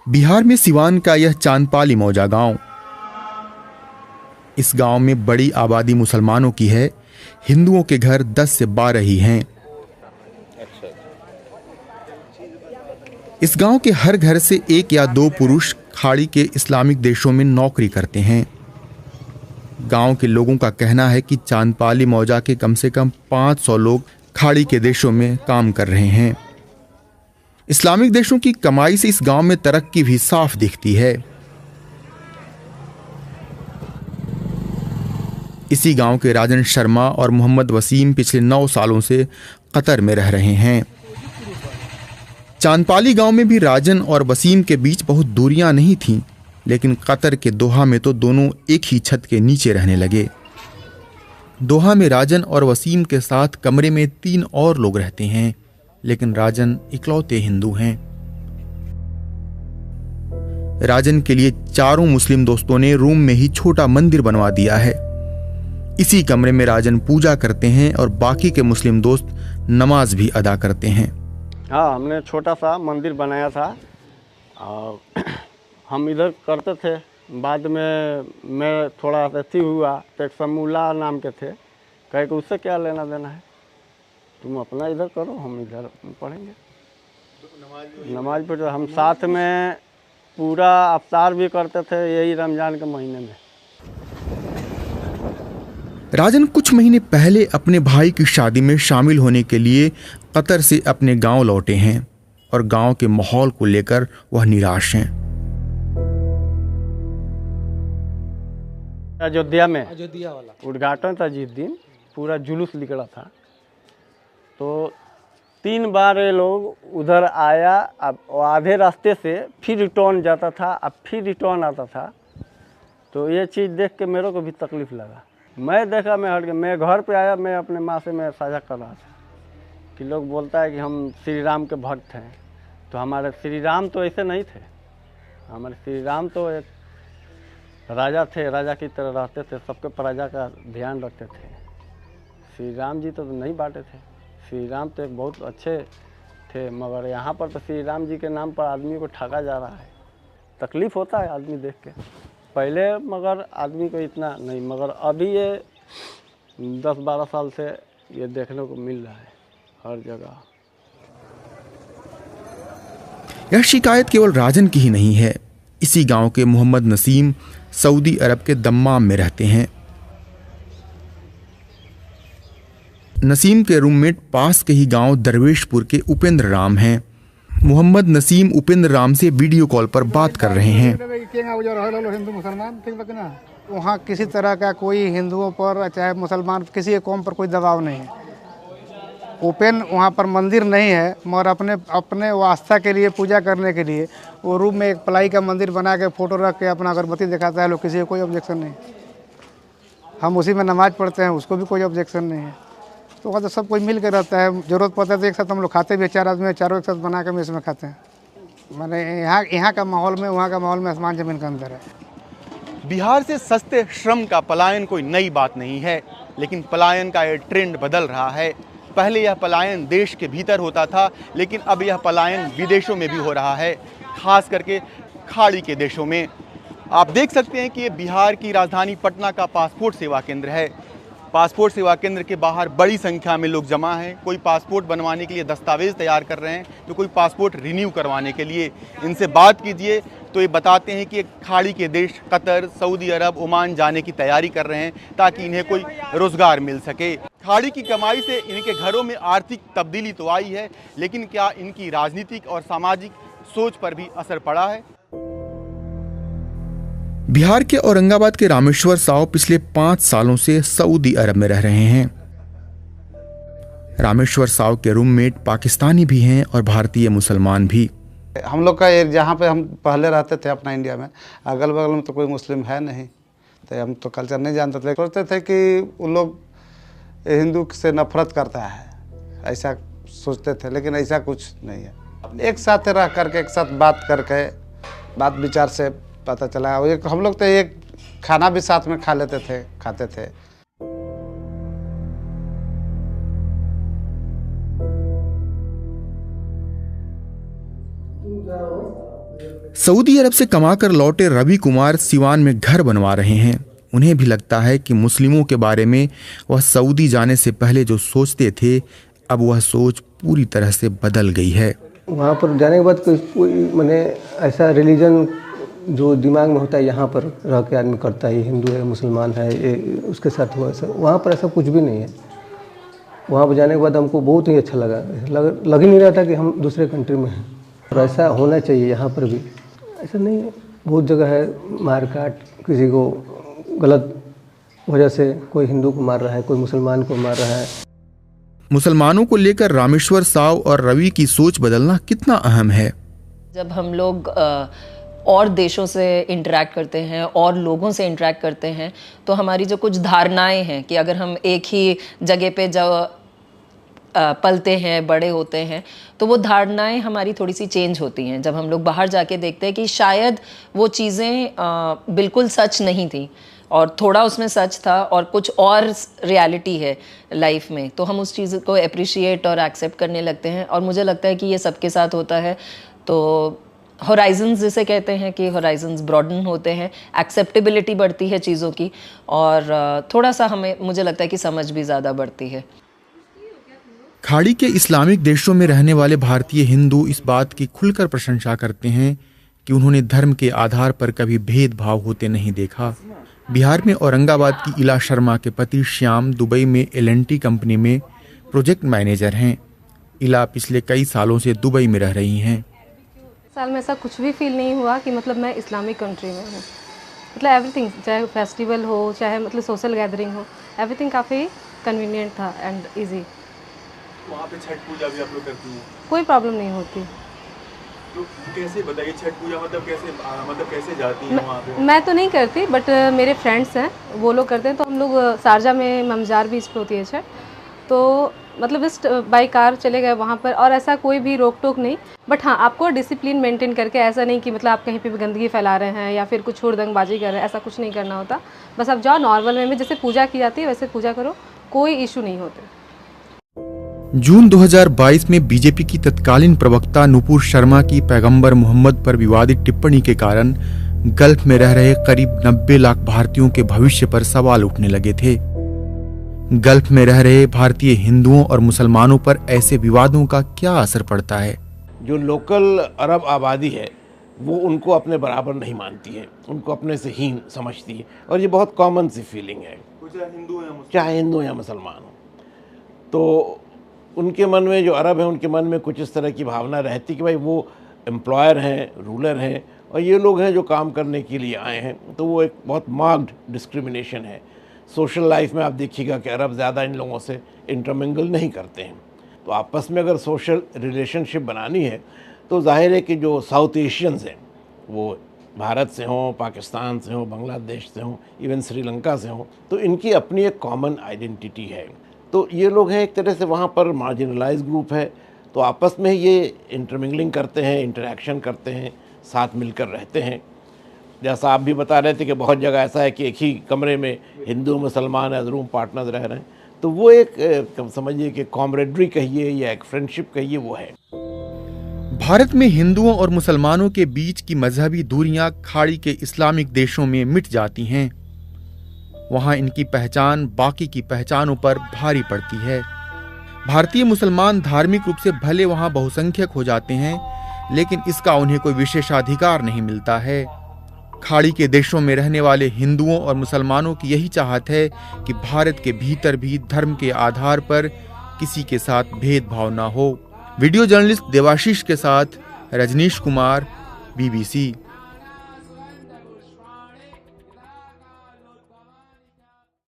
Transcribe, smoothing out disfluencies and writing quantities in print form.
बिहार में सिवान का यह चांदपाली मौजा गांव, इस गांव में बड़ी आबादी मुसलमानों की है। हिंदुओं के घर 10 से 12 ही हैं। इस गांव के हर घर से 1 या 2 पुरुष खाड़ी के इस्लामिक देशों में नौकरी करते हैं। गांव के लोगों का कहना है कि चांदपाली मौजा के कम से कम 500 लोग खाड़ी के देशों में काम कर रहे हैं। इस्लामिक देशों की कमाई से इस गांव में तरक्की भी साफ दिखती है। इसी गांव के राजन शर्मा और मोहम्मद वसीम पिछले 9 सालों से कतर में रह रहे हैं। चांदपाली गांव में भी राजन और वसीम के बीच बहुत दूरियां नहीं थीं, लेकिन कतर के दोहा में तो दोनों एक ही छत के नीचे रहने लगे। दोहा में राजन और वसीम के साथ कमरे में 3 और लोग रहते हैं, लेकिन राजन इकलौते हिंदू हैं। राजन के लिए चारों मुस्लिम दोस्तों ने रूम में ही छोटा मंदिर बनवा दिया है। इसी कमरे में राजन पूजा करते हैं और बाकी के मुस्लिम दोस्त नमाज भी अदा करते हैं। हाँ, हमने छोटा सा मंदिर बनाया था और हम इधर करते थे। बाद में मैं थोड़ा अथी हुआ तो एक समूला नाम के थे, कहे कि उससे क्या लेना देना है, तुम अपना इधर करो, हम इधर पढ़ेंगे। नमाज पढ़ हम साथ में पूरा अफ्तार भी करते थे, यही रमज़ान के महीने में। राजन कुछ महीने पहले अपने भाई की शादी में शामिल होने के लिए कतर से अपने गांव लौटे हैं और गांव के माहौल को लेकर वह निराश हैं। अयोध्या वाला उद्घाटन था जिस दिन, पूरा जुलूस निकला था, तो 3 बार ये लोग उधर आया। अब आधे रास्ते से फिर रिटर्न जाता था, अब फिर रिटर्न आता था। तो ये चीज़ देख के मेरे को भी तकलीफ़ लगा। मैं देखा, मैं हट गया। मैं घर पे आया, मैं अपने माँ से मैं साझा कर रहा था कि लोग बोलता है कि हम श्री राम के भक्त हैं, तो हमारे श्री राम तो ऐसे नहीं थे। हमारे श्री राम तो एक राजा थे, राजा की तरह रहते थे, सबके प्रजा का ध्यान रखते थे। श्री राम जी तो नहीं बांटे थे। श्री राम तो एक बहुत अच्छे थे, मगर यहाँ पर तो श्री राम जी के नाम पर आदमी को ठगा जा रहा है। तकलीफ़ होता है आदमी देख के। पहले मगर आदमी को इतना नहीं, मगर अभी ये 10-12 साल से ये देखने को मिल रहा है हर जगह। यह शिकायत केवल राजन की ही नहीं है। इसी गांव के मोहम्मद नसीम सऊदी अरब के दम्माम में रहते हैं। नसीम के रूममेट पास के ही गांव दरवेशपुर के उपेंद्र राम हैं। मोहम्मद नसीम उपेंद्र राम से वीडियो कॉल पर बात कर रहे हैं। वहाँ किसी तरह का कोई हिंदुओं पर चाहे मुसलमान किसी कौम पर कोई दबाव नहीं है। ओपन वहाँ पर मंदिर नहीं है, मगर अपने आस्था के लिए, पूजा करने के लिए वो रूम में एक प्लाई का मंदिर बना के फोटो रख के अपना अगरबत्ती दिखाता है लोग, किसी को कोई ऑब्जेक्शन नहीं। हम उसी में नमाज पढ़ते हैं, उसको भी कोई ऑब्जेक्शन नहीं है। तो वहाँ तो सब कोई मिल के रहता है। ज़रूरत पड़ता है तो एक साथ हम लोग खाते भी, 4 आदमी चारों एक साथ बना के इसमें खाते हैं। मैंने यहाँ का माहौल में, वहाँ का माहौल में आसमान ज़मीन का अंतर है। बिहार से सस्ते श्रम का पलायन कोई नई बात नहीं है, लेकिन पलायन का ये ट्रेंड बदल रहा है। पहले यह पलायन देश के भीतर होता था, लेकिन अब यह पलायन विदेशों में भी हो रहा है, खास करके खाड़ी के देशों में। आप देख सकते हैं कि ये बिहार की राजधानी पटना का पासपोर्ट सेवा केंद्र है। पासपोर्ट सेवा केंद्र के बाहर बड़ी संख्या में लोग जमा हैं। कोई पासपोर्ट बनवाने के लिए दस्तावेज तैयार कर रहे हैं, तो कोई पासपोर्ट रिन्यू करवाने के लिए। इनसे बात कीजिए तो ये बताते हैं कि खाड़ी के देश कतर, सऊदी अरब, ओमान जाने की तैयारी कर रहे हैं ताकि इन्हें कोई रोजगार मिल सके। खाड़ी की कमाई से इनके घरों में आर्थिक तब्दीली तो आई है, लेकिन क्या इनकी राजनीतिक और सामाजिक सोच पर भी असर पड़ा है? बिहार के औरंगाबाद के रामेश्वर साव पिछले 5 सालों से सऊदी अरब में रह रहे हैं। रामेश्वर साव के रूममेट पाकिस्तानी भी हैं और भारतीय मुसलमान भी। हम लोग का जहाँ पे हम पहले रहते थे अपना इंडिया में, अगल बगल में तो कोई मुस्लिम है नहीं, तो हम तो कल्चर नहीं जानते थे। सोचते थे कि वो लोग हिंदू से नफरत करता है, ऐसा सोचते थे, लेकिन ऐसा कुछ नहीं है। एक साथ रह करके, एक साथ बात करके, बात विचार से पता चला। हम लोग तो एक खाना भी साथ में खा लेते थे, खाते थे। सऊदी अरब से कमाकर लौटे रवि कुमार सिवान में घर बनवा रहे हैं। उन्हें भी लगता है कि मुस्लिमों के बारे में वह सऊदी जाने से पहले जो सोचते थे, अब वह सोच पूरी तरह से बदल गई है। वहाँ पर जाने के बाद कोई मैंने ऐसा रिलीजन जो दिमाग में होता है यहाँ पर रह के आदमी करता है, हिंदू है मुसलमान है, ये उसके साथ हुआ ऐसा, वहाँ पर ऐसा कुछ भी नहीं है। वहाँ पर जाने के बाद हमको बहुत ही अच्छा लग ही नहीं रहा था कि हम दूसरे कंट्री में हैं। और ऐसा होना चाहिए यहाँ पर भी, ऐसा नहीं है। बहुत जगह है मारकाट, किसी को गलत वजह से कोई हिंदू को मार रहा है, कोई मुसलमान को मार रहा है। मुसलमानों को लेकर रामेश्वर साव और रवि की सोच बदलना कितना अहम है। जब हम लोग और देशों से इंटरेक्ट करते हैं और लोगों से इंटरेक्ट करते हैं तो हमारी जो कुछ धारणाएं हैं कि अगर हम एक ही जगह पे जब पलते हैं, बड़े होते हैं, तो वो धारणाएं हमारी थोड़ी सी चेंज होती हैं। जब हम लोग बाहर जाके देखते हैं कि शायद वो चीज़ें बिल्कुल सच नहीं थी और थोड़ा उसमें सच था और कुछ और रियलिटी है लाइफ में, तो हम उस चीज़ को अप्रिशिएट और एक्सेप्ट करने लगते हैं। और मुझे लगता है कि ये सबके साथ होता है। तो होराइजन्स जिसे कहते हैं कि होराइजन्स ब्रॉडन होते हैं, एक्सेप्टेबिलिटी बढ़ती है चीज़ों की और थोड़ा सा मुझे लगता है कि समझ भी ज़्यादा बढ़ती है। खाड़ी के इस्लामिक देशों में रहने वाले भारतीय हिंदू इस बात की खुलकर प्रशंसा करते हैं कि उन्होंने धर्म के आधार पर कभी भेदभाव होते नहीं देखा। बिहार में औरंगाबाद की इला शर्मा के पति श्याम दुबई में L&T कंपनी में प्रोजेक्ट मैनेजर हैं। इला पिछले कई सालों से दुबई में रह रही हैं। साल में ऐसा कुछ भी फील नहीं हुआ कि मतलब मैं इस्लामिक कंट्री में हूँ। मतलब एवरीथिंग, चाहे फेस्टिवल हो, चाहे मतलब सोशल गैदरिंग हो, एवरीथिंग काफ़ी कन्वीनियंट था एंड इजी। वहाँ पे छठ पूजा भी आप लोग करती हैं? कोई प्रॉब्लम नहीं होती। तो कैसे बताइए, छठ पूजा मतलब कैसे जाती हैं वहाँ पे? मैं तो नहीं करती, बट मेरे फ्रेंड्स हैं वो लोग करते हैं। तो हम लोग शारजा में ममजार बीच पे होती है छठ, तो मतलब जस्ट बाई कार चले गए वहाँ पर और ऐसा कोई भी रोक टोक नहीं। बट हाँ, आपको डिसिप्लिन मेंटेन करके, ऐसा नहीं कि मतलब आप कहीं पे भी गंदगी फैला रहे हैं या फिर कुछ हुड़दंगबाजी कर रहे हैं, ऐसा कुछ नहीं करना होता। बस आप जाओ नॉर्मल वे में, जैसे पूजा की जाती है वैसे पूजा करो, कोई इशू नहीं होते। जून 2022 में बीजेपी की तत्कालीन प्रवक्ता नुपुर शर्मा की पैगंबर मोहम्मद पर विवादित टिप्पणी के कारण गल्फ में रह रहे करीब 90 लाख भारतीयों के भविष्य पर सवाल उठने लगे थे। गल्फ में रह रहे भारतीय हिंदुओं और मुसलमानों पर ऐसे विवादों का क्या असर पड़ता है? जो लोकल अरब आबादी है वो उनको अपने बराबर नहीं मानती है, उनको अपने से हीन समझती है। और ये बहुत कॉमन सी फीलिंग है, चाहे हिंदू या मुसलमान हो। तो उनके मन में, जो अरब हैं उनके मन में कुछ इस तरह की भावना रहती कि भाई वो एम्प्लॉयर हैं, रूलर हैं और ये लोग हैं जो काम करने के लिए आए हैं। तो वो एक बहुत मार्क्ड डिस्क्रिमिनेशन है। सोशल लाइफ में आप देखिएगा कि अरब ज़्यादा इन लोगों से इंटरमिंगल नहीं करते हैं। तो आपस में अगर सोशल रिलेशनशिप बनानी है तो जाहिर है कि जो साउथ एशियंस हैं, वो भारत से हों, पाकिस्तान से हों, बांग्लादेश से हों, इवन श्रीलंका से हों, तो इनकी अपनी एक कॉमन आइडेंटिटी है। तो ये लोग हैं एक तरह से वहाँ पर मार्जिनलाइज ग्रुप है, तो आपस में ये इंटरमिंगलिंग करते हैं, इंटरेक्शन करते हैं, साथ मिलकर रहते हैं। जैसा आप भी बता रहे थे कि बहुत जगह ऐसा है कि एक ही कमरे में हिंदू मुसलमान एज रूम पार्टनर्स रह रहे हैं। तो वो एक समझिए कि कॉमरेडरी कहिए या एक फ्रेंडशिप कहिए, वो है। भारत में हिंदुओं और मुसलमानों के बीच की मजहबी दूरियां खाड़ी के इस्लामिक देशों में मिट जाती हैं। वहां इनकी पहचान बाकी की पहचानों पर भारी पड़ती है। भारतीय मुसलमान धार्मिक रूप से भले वहां बहुसंख्यक हो जाते हैं, लेकिन इसका उन्हें कोई विशेषाधिकार नहीं मिलता है। खाड़ी के देशों में रहने वाले हिंदुओं और मुसलमानों की यही चाहत है कि भारत के भीतर भी धर्म के आधार पर किसी के साथ भेदभाव न हो। वीडियो जर्नलिस्ट देवाशीष के साथ रजनीश कुमार, BBC।